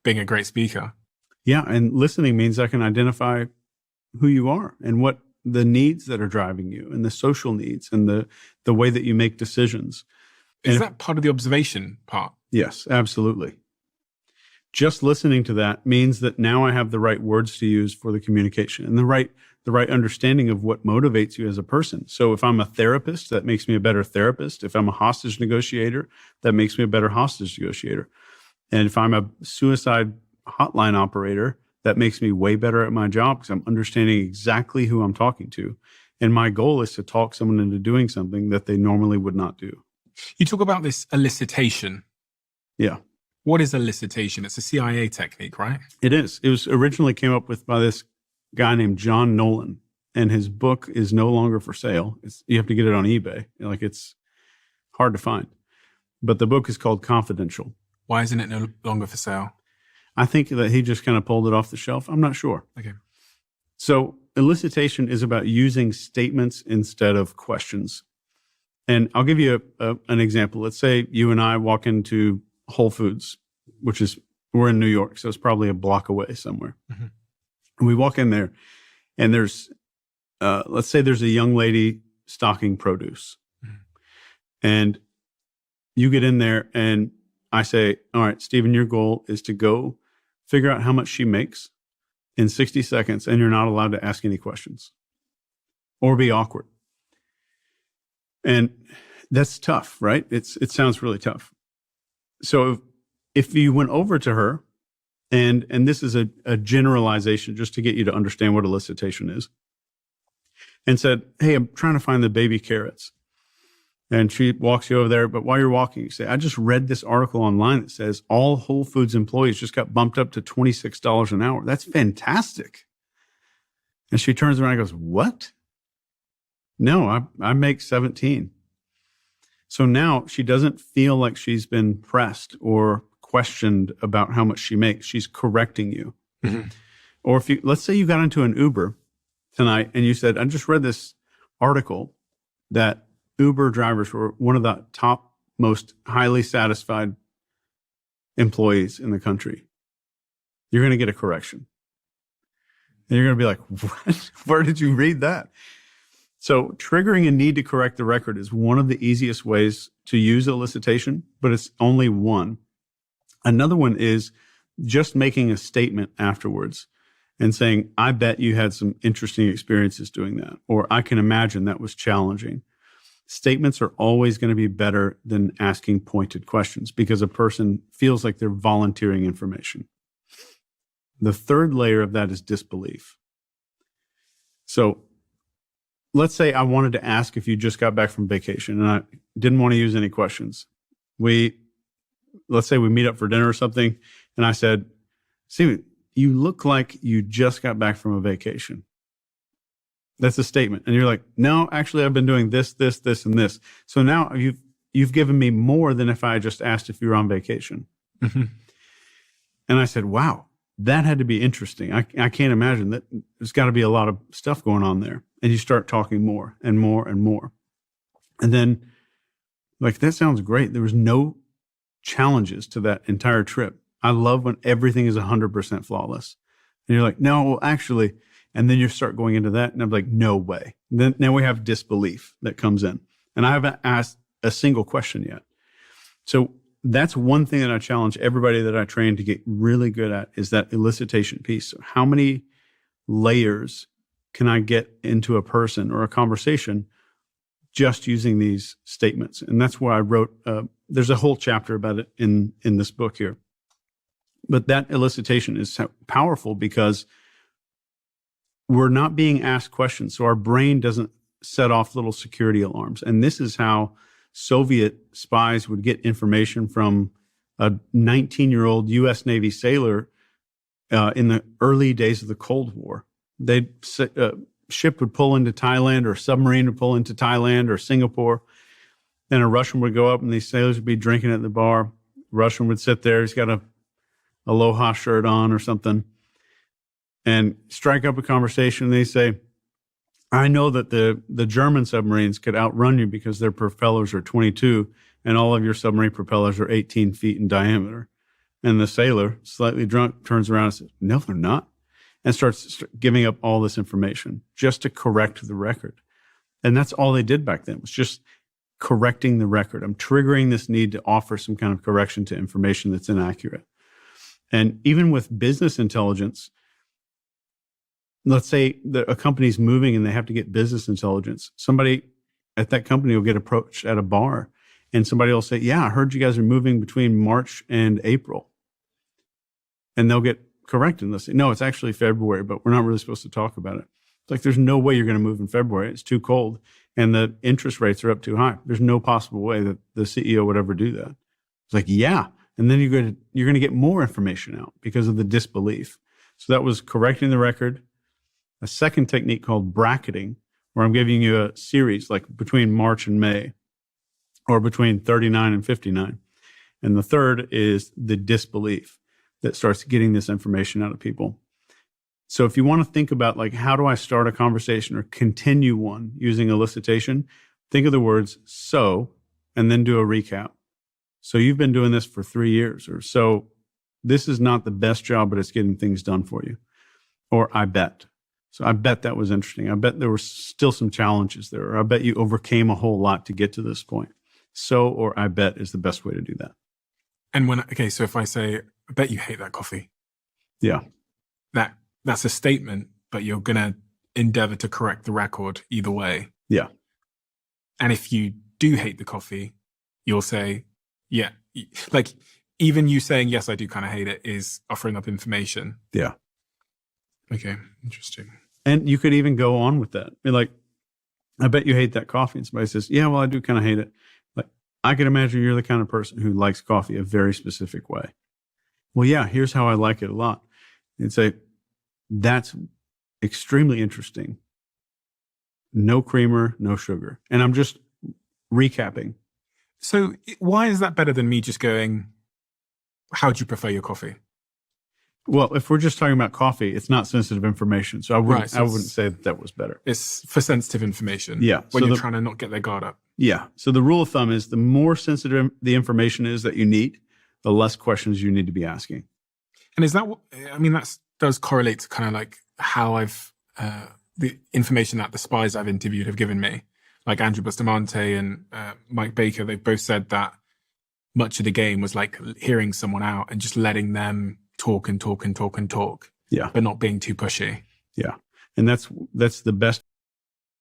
being a great speaker. Yeah, and listening means I can identify who you are and what the needs that are driving you and the social needs and the way that you make decisions. Is that part of the observation part? Yes, absolutely. Just listening to that means that now I have the right words to use for the communication and the right understanding of what motivates you as a person. So if I'm a therapist, that makes me a better therapist. If I'm a hostage negotiator, that makes me a better hostage negotiator. And if I'm a suicide hotline operator, that makes me way better at my job because I'm understanding exactly who I'm talking to. And my goal is to talk someone into doing something that they normally would not do. You talk about this elicitation. Yeah. What is elicitation? It's a CIA technique, right? It is. It was originally came up with by this guy named John Nolan, and his book is no longer for sale. You have to get it on eBay. It's hard to find. But the book is called Confidential. Why isn't it no longer for sale? I think that he just kind of pulled it off the shelf. I'm not sure. Okay. So elicitation is about using statements instead of questions. And I'll give you an example. Let's say you and I walk into Whole Foods, we're in New York, so it's probably a block away somewhere. Mm-hmm. And we walk in there, and there's, let's say there's a young lady stocking produce. Mm-hmm. And you get in there, and I say, all right, Stephen, your goal is to go figure out how much she makes in 60 seconds, and you're not allowed to ask any questions or be awkward. And that's tough, right? It sounds really tough. So if you went over to her, and this is a generalization just to get you to understand what elicitation is, and said, hey, I'm trying to find the baby carrots. And she walks you over there, but while you're walking, you say, I just read this article online that says all Whole Foods employees just got bumped up to $26 an hour. That's fantastic. And she turns around and goes, what? No, I make 17. So now she doesn't feel like she's been pressed or questioned about how much she makes. She's correcting you. Mm-hmm. Or let's say you got into an Uber tonight and you said, I just read this article that Uber drivers were one of the top most highly satisfied employees in the country. You're going to get a correction. And you're going to be like, what? Where did you read that? So triggering a need to correct the record is one of the easiest ways to use elicitation, but it's only one. Another one is just making a statement afterwards and saying, I bet you had some interesting experiences doing that, or I can imagine that was challenging. Statements are always going to be better than asking pointed questions because a person feels like they're volunteering information. The third layer of that is disbelief. So let's say I wanted to ask if you just got back from vacation and I didn't want to use any questions. Let's say we meet up for dinner or something, and I said, Steven, you look like you just got back from a vacation. That's a statement. And you're like, no, actually, I've been doing this, this, this, and this. So now you've given me more than if I just asked if you were on vacation. Mm-hmm. And I said, wow, that had to be interesting. I can't imagine that. There's got to be a lot of stuff going on there. And you start talking more and more and more. And then, that sounds great. There was no challenges to that entire trip. I love when everything is 100% flawless. And you're like, no, well, actually, and then you start going into that. And I'm like, no way. And then now we have disbelief that comes in. And I haven't asked a single question yet. So that's one thing that I challenge everybody that I train to get really good at is that elicitation piece. So how many layers can I get into a person or a conversation just using these statements? And that's why I wrote, there's a whole chapter about it in this book here. But that elicitation is powerful because we're not being asked questions. So our brain doesn't set off little security alarms. And this is how Soviet spies would get information from a 19-year-old U.S. Navy sailor in the early days of the Cold War. Ship would pull into Thailand, or a submarine would pull into Thailand or Singapore. Then a Russian would go up and these sailors would be drinking at the bar. Russian would sit there. He's got a Aloha shirt on or something and strike up a conversation. They say, I know that the German submarines could outrun you because their propellers are 22 and all of your submarine propellers are 18 feet in diameter. And the sailor, slightly drunk, turns around and says, no, they're not. And starts giving up all this information just to correct the record. And that's all they did back then, was just correcting the record. I'm triggering this need to offer some kind of correction to information that's inaccurate. And even with business intelligence, let's say that a company's moving and they have to get business intelligence. Somebody at that company will get approached at a bar and somebody will say, yeah, I heard you guys are moving between March and April. And they'll get corrected and they'll say, no, it's actually February, but we're not really supposed to talk about it. It's like, there's no way you're going to move in February. It's too cold and the interest rates are up too high. There's no possible way that the CEO would ever do that. It's like, yeah. And then you're going to get more information out because of the disbelief. So that was correcting the record. A second technique called bracketing, where I'm giving you a series like between March and May or between 39 and 59. And the third is the disbelief that starts getting this information out of people. So if you want to think about like, how do I start a conversation or continue one using elicitation, think of the words so, and then do a recap. So you've been doing this for 3 years, or so this is not the best job, but it's getting things done for you. Or I bet. So I bet that was interesting. I bet there were still some challenges there. Or I bet you overcame a whole lot to get to this point. So, or I bet is the best way to do that. And so if I say, I bet you hate that coffee. Yeah. That's a statement, but you're going to endeavor to correct the record either way. Yeah. And if you do hate the coffee, you'll say, yeah, like even you saying, yes, I do kind of hate it is offering up information. Yeah. Okay. Interesting. And you could even go on with that. Be like, I bet you hate that coffee. And somebody says, yeah, well, I do kind of hate it. Like, I can imagine you're the kind of person who likes coffee a very specific way. Well, yeah, here's how I like it a lot. And say, that's extremely interesting. No creamer, no sugar. And I'm just recapping. So why is that better than me just going, how do you prefer your coffee? Well, if we're just talking about coffee, it's not sensitive information. So I wouldn't say that was better. It's for sensitive information. Yeah. When you're trying to not get their guard up. Yeah. So the rule of thumb is the more sensitive the information is that you need, the less questions you need to be asking. And is that what, that does correlate to kind of like how I've, the information that the spies I've interviewed have given me. Like Andrew Bustamante and Mike Baker, they've both said that much of the game was like hearing someone out and just letting them talk and talk and talk and talk. Yeah. But not being too pushy. Yeah. And that's the best